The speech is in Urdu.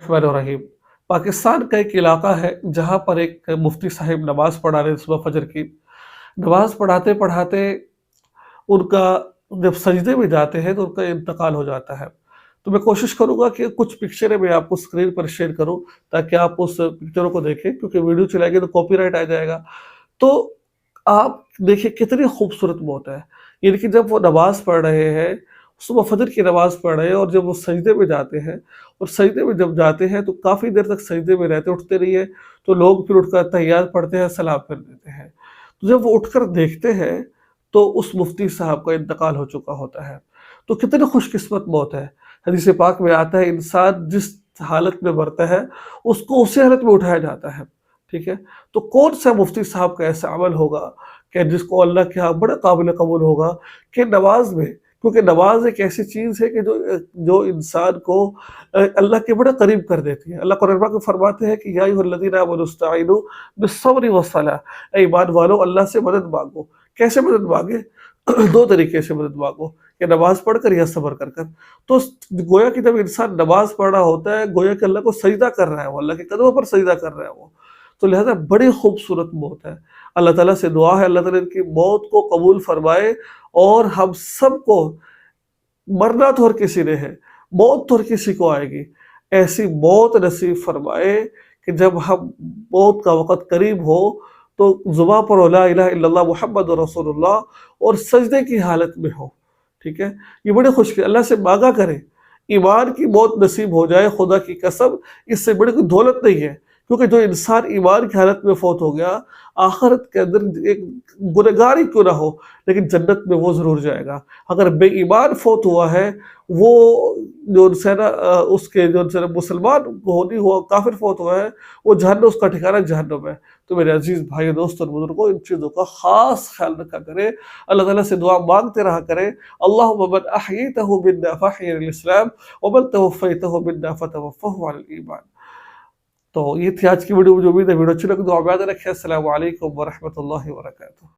الرحمن الرحیم۔ پاکستان کا ایک علاقہ ہے جہاں پر ایک مفتی صاحب نماز پڑھا رہے صبح فجر کی۔ نماز پڑھاتے پڑھاتے ان کا جب سجدے میں جاتے ہیں تو ان کا انتقال ہو جاتا ہے۔ تو میں کوشش کروں گا کہ کچھ پکچریں میں آپ کو اسکرین پر شیئر کروں تاکہ آپ اس پکچروں کو دیکھیں، کیونکہ ویڈیو چلائے گی تو کاپی رائٹ آ جائے گا۔ تو آپ دیکھیں کتنی خوبصورت موت ہے، یعنی کہ جب وہ نماز پڑھ رہے ہیں، صبح فجر کی نماز پڑھ رہے ہیں، اور جب وہ سجدے میں جاتے ہیں، اور سجدے میں جب جاتے ہیں تو کافی دیر تک سجدے میں رہتے، اٹھتے نہیں ہیں، تو لوگ پھر اٹھ کر تحیات پڑھتے ہیں، سلام پھر دیتے ہیں۔ تو جب وہ اٹھ کر دیکھتے ہیں تو اس مفتی صاحب کا انتقال ہو چکا ہوتا ہے۔ تو کتنی خوش قسمت موت ہے۔ حدیث پاک میں آتا ہے انسان جس حالت میں مرتا ہے اس کو اسی حالت میں اٹھایا جاتا ہے، ٹھیک ہے؟ تو کون سا مفتی صاحب کا ایسا عمل ہوگا کہ جس کو اللہ کے ہاں بڑا قابل قبول ہوگا کہ نماز میں، کیونکہ نماز ایک ایسی چیز ہے کہ جو انسان کو اللہ کے بڑے قریب کر دیتی ہے۔ اللہ قرآن پاک میں فرماتے ہیں کہ یا ایھا الذین آمنوا استعینوا بالصبر والصلاۃ، اے ایمان والو اللہ سے مدد مانگو۔ کیسے مدد مانگے؟ دو طریقے سے مدد مانگو، کہ نماز پڑھ کر یا صبر کر کر۔ تو گویا کہ جب انسان نماز پڑھ رہا ہوتا ہے، گویا کہ اللہ کو سجدہ کر رہا ہے، وہ اللہ کے قدموں پر سجدہ کر رہا ہے وہ، تو لہذا بڑی خوبصورت موت ہے۔ اللہ تعالیٰ سے دعا ہے اللہ تعالیٰ ان کی موت کو قبول فرمائے، اور ہم سب کو مرنا تو ہر کسی نے ہے، موت تو ہر کسی کو آئے گی، ایسی موت نصیب فرمائے کہ جب ہم موت کا وقت قریب ہو تو زباں پر لا الہ الا اللہ محمد رسول اللہ اور سجدے کی حالت میں ہو، ٹھیک ہے؟ یہ بڑے خوش اللہ سے مانگا کریں، ایمان کی موت نصیب ہو جائے، خدا کی قسم اس سے بڑی کوئی دولت نہیں ہے، کیونکہ جو انسان ایمان کی حالت میں فوت ہو گیا، آخرت کے اندر ایک گنہگار ہی کیوں نہ ہو لیکن جنت میں وہ ضرور جائے گا۔ اگر بے ایمان فوت ہوا ہے، وہ جو انسان اس کے جو انسان مسلمان ہونی ہوا کافر فوت ہوا ہے، وہ جہنم، اس کا ٹھکانہ جہنم ہے۔ تو میرے عزیز بھائی دوست اور بزرگوں، ان چیزوں کا خاص خیال رکھا کریں، اللہ تعالیٰ سے دعا مانگتے رہا کریں۔ اللہم من احییتہ منا فاحیہ علی الاسلام ومن توفیتہ منا فتوفہ علی الایمان۔ تو یہ تھی آج کی ویڈیو، مجھے امید ہے ویڈیو اچھی لگی تو آپ یاد رکھیں۔ السلام علیکم ورحمۃ اللہ وبرکاتہ۔